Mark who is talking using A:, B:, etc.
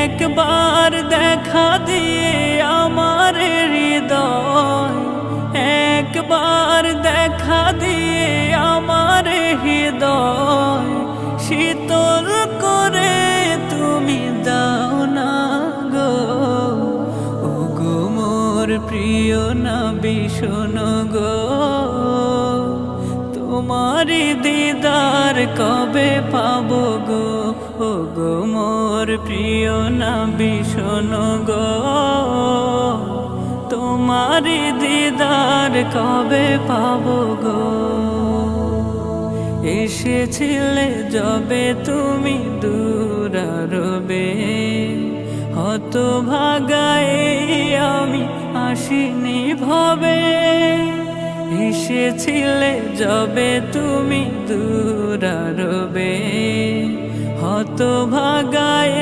A: একবার দেখা দিয়ে আমার হৃদয়, একবার দেখা দিয়ে আমার হৃদয় শীতল করে তুমি দাও না গো। ও গো মোর প্রিয় নবী শোনো গো, তোমারি দিদার কবে পাবো গো। ও গো মোর প্রিয় নবী শোনো গো, তোমারি দিদার কবে পাবো গো। এসেছিলে যবে তুমি দূরারবে, হতভাগায় আমি আসিনি ভবে। এসেছিলে যবে তুমি দূরারবে, হতভাগায়